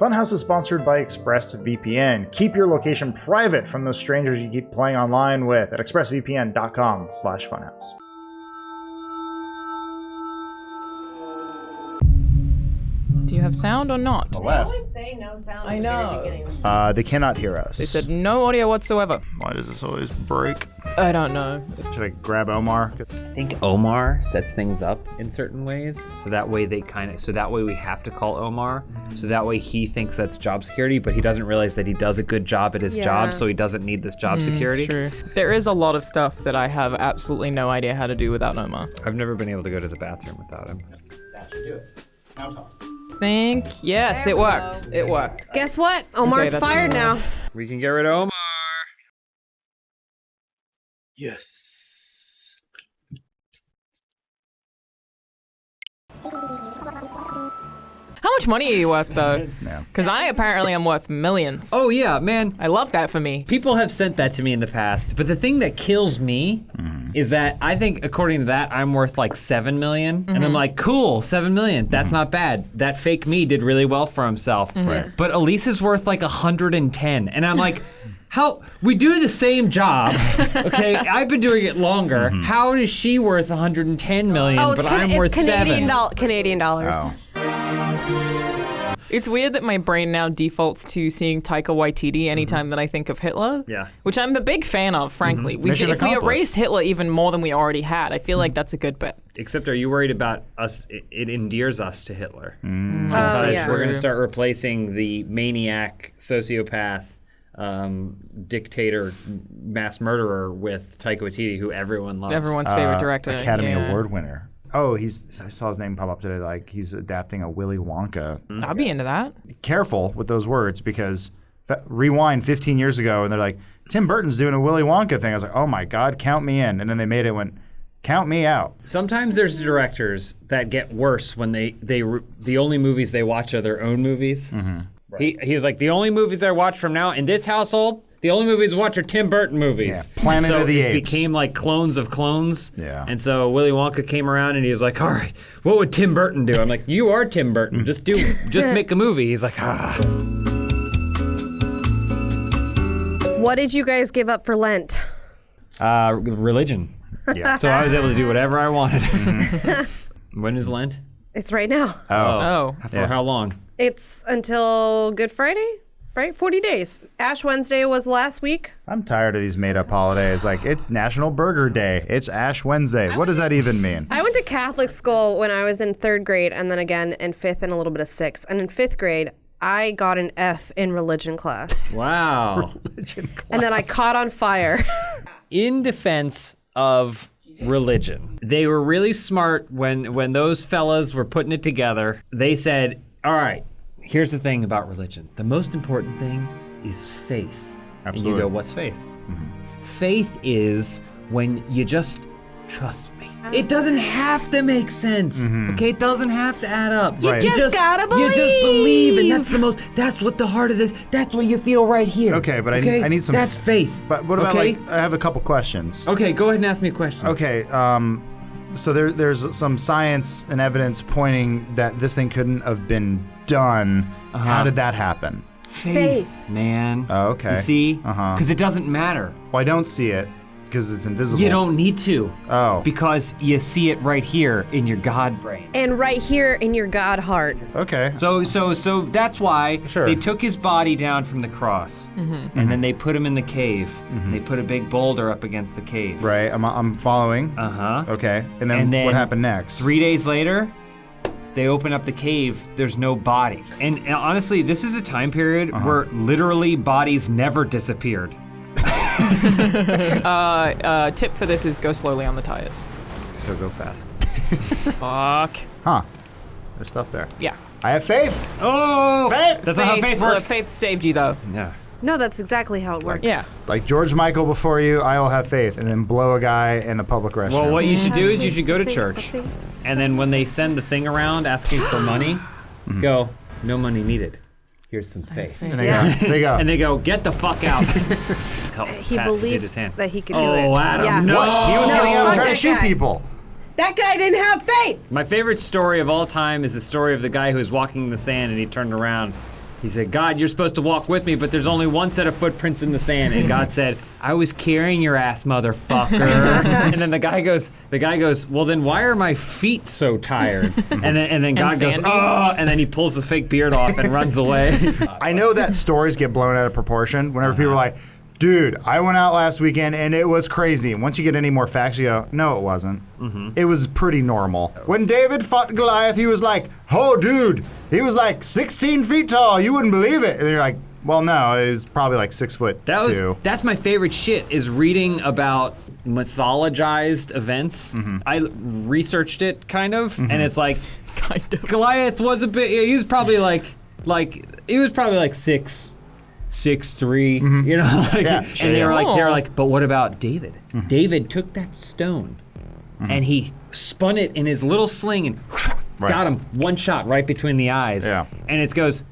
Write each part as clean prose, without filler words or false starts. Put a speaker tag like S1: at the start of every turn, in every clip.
S1: Funhaus is sponsored by ExpressVPN. Keep your location private from those strangers you keep playing online with at expressvpn.com/funhaus.
S2: Do you have sound or not?
S1: The
S3: They
S1: left.
S3: always say no sound
S2: I
S3: at the very
S2: know.
S3: beginning.
S1: They cannot hear us.
S2: They said no audio whatsoever.
S1: Why does this always break?
S2: I don't know.
S1: Should I grab Omar?
S4: I think Omar sets things up in certain ways, so that way we have to call Omar, so that way he thinks that's job security, but he doesn't realize that he does a good job at his job, so he doesn't need this job security.
S2: True. There is a lot of stuff that I have absolutely no idea how to do without Omar.
S4: I've never been able to go to the bathroom without him.
S1: That should do it. Now talk.
S2: Yes, it worked. It worked.
S3: Guess what? Omar's
S2: that's
S3: fired
S2: Omar.
S3: now.
S4: We can get rid of Omar.
S1: Yes.
S2: How much money are you worth though?
S1: Yeah.
S2: Because I apparently am worth millions.
S4: Oh yeah, man.
S2: I love that for me.
S4: People have sent that to me in the past, but the thing that kills me is that I think, according to that, I'm worth like 7 million, and I'm like, cool, 7 million. That's not bad. That fake me did really well for himself.
S1: Right.
S4: But Elise is worth like 110, and I'm like, how? We do the same job, okay? I've been doing it longer. How is she worth 110 million,
S3: Oh,
S4: but I'm worth
S3: Canadian
S4: 7?
S3: Canadian dollars.
S1: Oh.
S2: It's weird that my brain now defaults to seeing Taika Waititi anytime that I think of Hitler.
S4: Yeah.
S2: Which I'm a big fan of, frankly.
S1: Mission
S2: If we
S1: accomplished.
S2: erase Hitler even more than we already had, I feel like that's a good bet.
S4: Except, are you worried about us? It endears us to Hitler.
S3: Oh,
S4: Because
S3: yeah.
S4: we're going to start replacing the maniac, sociopath, dictator, mass murderer with Taika Waititi, who everyone loves.
S2: Everyone's favorite director.
S1: Academy
S2: yeah.
S1: Award winner. Oh, I saw his name pop up today. Like he's adapting a Willy Wonka.
S2: I'd be into that.
S1: Careful with those words because rewind 15 years ago and they're like, Tim Burton's doing a Willy Wonka thing. I was like, oh my God, count me in. And then they made it and went, count me out.
S4: Sometimes there's directors that get worse when the only movies they watch are their own movies. He was like, the only movies I watch from now in this household, the only movies I watch are Tim Burton movies.
S1: Yeah, Planet
S4: so
S1: of the
S4: it
S1: Apes.
S4: became like clones of clones.
S1: Yeah.
S4: And so Willy Wonka came around and he was like, all right, what would Tim Burton do? I'm like, you are Tim Burton. Just make a movie. He's like, ah.
S3: What did you guys give up for Lent?
S4: Religion.
S1: Yeah.
S4: So I was able to do whatever I wanted. When is Lent?
S3: It's right now.
S2: Oh.
S4: For how long?
S3: It's until Good Friday, right? 40 days. Ash Wednesday was last week.
S1: I'm tired of these made up holidays. Like, it's National Burger Day. It's Ash Wednesday. What does that even mean?
S3: I went to Catholic school when I was in 3rd grade and then again in 5th and a little bit of 6th. And in 5th grade, I got an F in religion class.
S4: Wow.
S3: And then I caught on fire.
S4: In defense of religion, they were really smart when those fellas were putting it together. They said, all right, here's the thing about religion. The most important thing is faith.
S1: Absolutely.
S4: And you go, what's faith? Faith is when you just trust me. It doesn't have to make sense, okay? It doesn't have to add up.
S1: You Right.
S3: just gotta
S4: You just believe, and
S3: believe.
S4: that's what the heart of this, that's what you feel right here.
S1: Okay, but I need some...
S4: That's faith.
S1: But what about,
S4: okay?
S1: like, I have a couple questions.
S4: Okay, go ahead and ask me a question.
S1: Okay, so there's some science and evidence pointing that this thing couldn't have been done. How did that happen?
S4: Faith, man.
S1: Oh, okay.
S4: You see?
S1: Uh-huh.
S4: Because it doesn't matter.
S1: Well, I don't see it because it's invisible.
S4: You don't need to.
S1: Oh.
S4: Because you see it right here in your God brain.
S3: And right here in your God heart.
S1: Okay.
S4: So that's why
S1: Sure.
S4: they took his body down from the cross, and then they put him in the cave. They put a big boulder up against the cave.
S1: Right, I'm following.
S4: Uh-huh.
S1: Okay, and then what happened next?
S4: 3 days later, they open up the cave, there's no body. And honestly, this is a time period where literally bodies never disappeared.
S2: Tip for this is go slowly on the tires.
S4: So go fast.
S2: Fuck.
S1: Huh. There's stuff there.
S2: Yeah.
S1: I have faith.
S4: Oh!
S1: Faith!
S4: That's not how faith works.
S2: Faith saved you though.
S4: Yeah.
S3: No, that's exactly how it works.
S2: Yeah.
S1: Like George Michael before you, I will have faith, and then blow a guy in a public restroom.
S4: Well, what you should do is you should go to church, and then when they send the thing around asking for money, go, no money needed. Here's some faith.
S1: And they go.
S4: And they go, get the fuck out.
S3: He
S4: Pat did
S3: believed
S4: his hand.
S3: that he could do it.
S4: Oh, Adam,
S3: Yeah.
S4: no.
S1: What? He was
S3: No,
S1: getting out and
S3: fuck
S1: trying to
S3: that
S1: shoot
S3: guy.
S1: people.
S3: That guy didn't have faith.
S4: My favorite story of all time is the story of the guy who was walking in the sand and he turned around He said, God, you're supposed to walk with me, but there's only one set of footprints in the sand. And God said, I was carrying your ass, motherfucker. And then the guy goes, well, then why are my feet so tired? And then God goes, oh, and then he pulls the fake beard off and runs away.
S1: I know that stories get blown out of proportion whenever people are like, dude, I went out last weekend and it was crazy. And once you get any more facts, you go, no, it wasn't. It was pretty normal. When David fought Goliath, he was like, oh, dude, he was like 16 feet tall. You wouldn't believe it. And you're like, well, no, it was probably like 6'2".
S4: That's my favorite shit, is reading about mythologized events. I researched it kind of, and it's like, Goliath was a bit, he was probably like 6'3", you know, like,
S1: Yeah,
S4: and they were like, but what about David? David took that stone and he spun it in his little sling and got him one shot right between the eyes.
S1: Yeah.
S4: And it goes,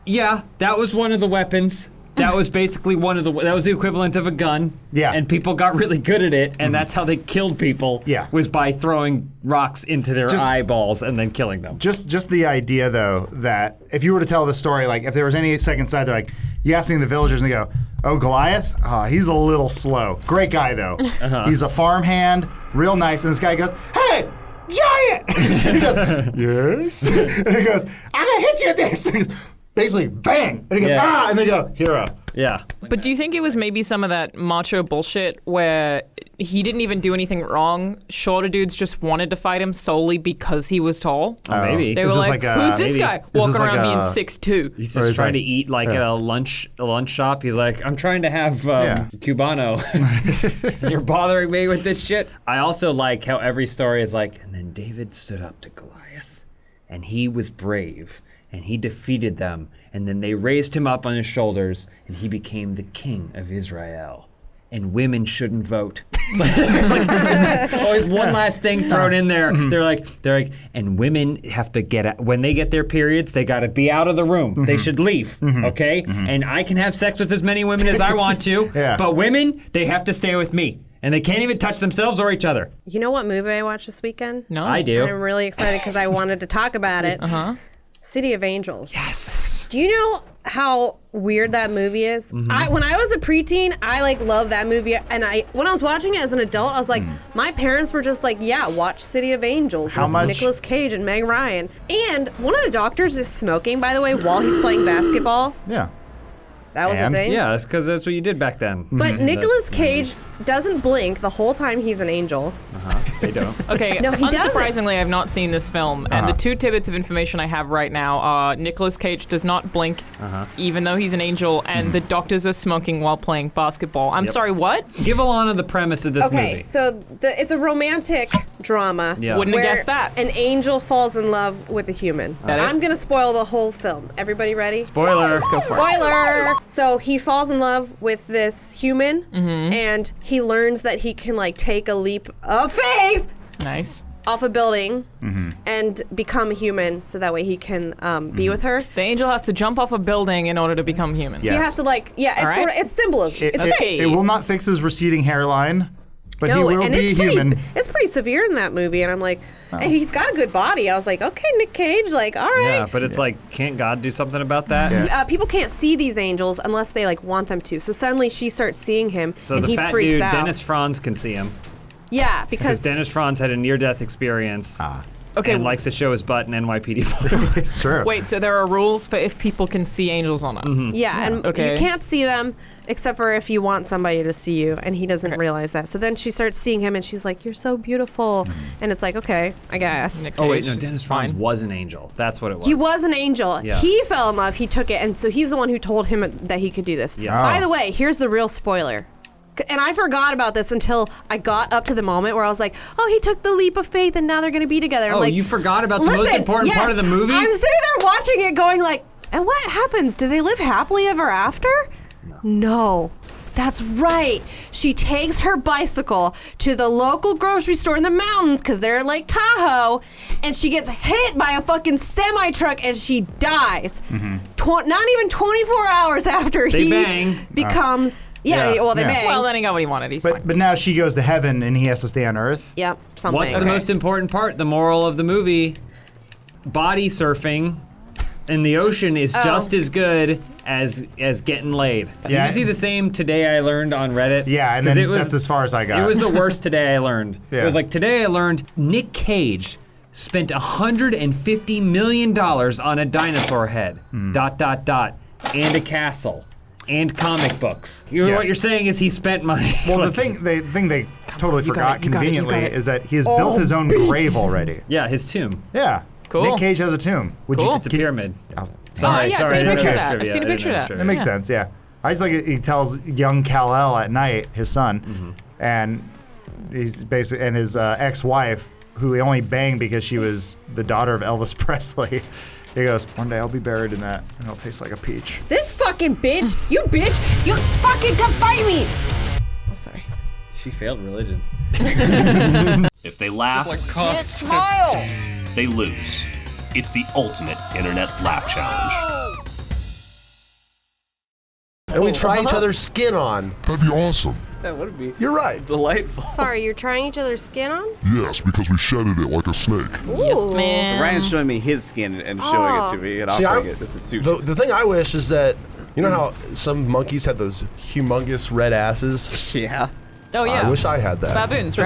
S4: yeah, that was one of the weapons. That was basically that was the equivalent of a gun.
S1: Yeah.
S4: And people got really good at it, and that's how they killed people.
S1: Yeah.
S4: Was by throwing rocks into their eyeballs and then killing them.
S1: Just the idea, though, that if you were to tell the story, like if there was any second side, they're like, you asking the villagers and they go, oh, Goliath? He's a little slow. Great guy, though. He's a farmhand, real nice. And this guy goes, hey, giant! And he goes, yes? And he goes, I'm going to hit you at this. And he goes, basically, bang! And he goes, and they go, hero.
S4: Yeah.
S2: But do you think it was maybe some of that macho bullshit where he didn't even do anything wrong? Shorter dudes just wanted to fight him solely because he was tall?
S4: Maybe.
S2: They were like, who's this guy walking around being 6'2"?
S4: He's just trying to eat like at a lunch shop. He's like, I'm trying to have Cubano. You're bothering me with this shit. I also like how every story is like, and then David stood up to Goliath, and he was brave, and he defeated them, and then they raised him up on his shoulders, and he became the king of Israel. And women shouldn't vote. There's always one last thing thrown in there. They're like, and women have to when they get their periods, they got to be out of the room. They should leave, okay? And I can have sex with as many women as I want to, but women, they have to stay with me. And they can't even touch themselves or each other.
S3: You know what movie I watched this weekend?
S2: No.
S4: I do.
S3: And I'm really excited because I wanted to talk about it. City of Angels.
S1: Yes.
S3: Do you know how weird that movie is? When I was a preteen, I loved that movie, and when I was watching it as an adult, I was like, my parents were just like, yeah, watch City of Angels with Nicolas Cage and Meg Ryan. And one of the doctors is smoking, by the way, while he's playing basketball.
S1: Yeah.
S3: That was a thing.
S4: Yeah, that's because that's what you did back then.
S3: But Nicolas Cage doesn't blink the whole time he's an angel.
S4: They don't.
S2: Okay,
S3: No, he doesn't.
S2: unsurprisingly, I've not seen this film, and the two tidbits of information I have right now are Nicolas Cage does not blink, even though he's an angel, and the doctors are smoking while playing basketball. I'm sorry, what?
S4: Give Alana the premise of this movie.
S3: Okay, so it's a romantic drama.
S4: Yeah.
S2: Wouldn't have
S3: where
S2: guessed that.
S3: An angel falls in love with a human.
S2: That it?
S3: I'm gonna spoil the whole film. Everybody ready?
S4: Spoiler.
S2: Go for it.
S3: Spoiler! So he falls in love with this human, and he learns that he can take a leap of faith
S2: Nice.
S3: off a building and become human, so that way he can be with her.
S2: The angel has to jump off a building in order to become human.
S1: Yeah.
S3: He has to it's
S2: All right.
S3: it's symbolism. It's faith.
S1: It will not fix his receding hairline, but he will
S3: and
S1: be
S3: it's
S1: human.
S3: It's pretty severe in that movie, and I'm like, and he's got a good body. I was like, okay, Nick Cage, all right.
S4: Yeah, but it's like, can't God do something about that?
S1: Yeah.
S3: People can't see these angels unless they want them to. So suddenly she starts seeing him,
S4: So
S3: and
S4: the
S3: he
S4: fat
S3: freaks
S4: dude,
S3: out.
S4: Dennis Franz, can see him.
S3: Yeah,
S4: Because
S3: because
S4: Dennis Franz had a near-death experience
S2: Okay.
S4: and likes to show his butt in NYPD photo.
S1: It's true.
S2: Wait, so there are rules for if people can see angels or not?
S3: and
S2: Okay.
S3: you can't see them except for if you want somebody to see you, and he doesn't realize that. So then she starts seeing him, and she's like, "You're so beautiful," and it's like, okay, I guess.
S2: Nick
S4: Oh wait,
S2: Cage
S4: no,
S2: is
S4: Dennis Franz
S2: fine.
S4: was an angel. That's what it was.
S3: He was an angel.
S4: Yeah.
S3: He fell in love. He took it, and so he's the one who told him that he could do this.
S4: Yeah.
S3: By the way, here's the real spoiler. And I forgot about this until I got up to the moment where I was like, oh, he took the leap of faith and now they're going to be together. I'm
S4: Oh,
S3: like,
S4: you forgot about the most
S3: listen,
S4: important part of the movie?
S3: I'm sitting there watching it going and what happens? Do they live happily ever after? No. That's right. She takes her bicycle to the local grocery store in the mountains because they're at Lake Tahoe, and she gets hit by a fucking semi truck and she dies. Not even 24 hours after
S4: They
S3: he
S4: bang.
S3: becomes. They
S1: yeah.
S3: bang.
S2: Well, then he got what he wanted. He's fine.
S1: But now she goes to heaven and he has to stay on Earth.
S3: Yep, something.
S4: What's the most important part? The moral of the movie: body surfing in the ocean is just as good as getting laid. Did you see the same today I learned on Reddit?
S1: Yeah, and then that's as far as I got.
S4: It was the worst today I learned.
S1: Yeah.
S4: It was like, today I learned Nick Cage spent $150 million on a dinosaur head, ... and a castle. And comic books. What you're saying is he spent money.
S1: Well, the thing they totally forgot conveniently is that he has built his own grave already.
S4: Yeah, his tomb.
S1: Yeah.
S2: Cool.
S1: Nick Cage has a tomb.
S4: It's a pyramid.
S2: Sorry,
S4: sorry.
S2: I've seen a picture of
S1: okay.
S2: that. I've seen a picture of that.
S1: That makes sense, yeah. I just like he tells young Kal-El at night, his son, and he's basically and his ex-wife, who he only banged because she was the daughter of Elvis Presley. He goes, one day I'll be buried in that, and it'll taste like a peach.
S3: This fucking bitch, you fucking come fight me.
S2: I'm sorry.
S4: She failed religion.
S5: If they laugh, they lose. It's the ultimate internet laugh challenge.
S6: And we try each other's skin on.
S7: That'd be awesome.
S8: That would be
S6: You're right.
S8: delightful.
S3: Sorry, you're trying each other's skin on?
S7: Yes, because we shedded it like a snake.
S2: Yes, man.
S8: Ryan's showing me his skin and showing it to me and offering it. This is sushi.
S6: The thing I wish is that, you know how some monkeys have those humongous red asses?
S8: Yeah.
S2: Oh, yeah.
S6: I wish I had that.
S2: Baboons,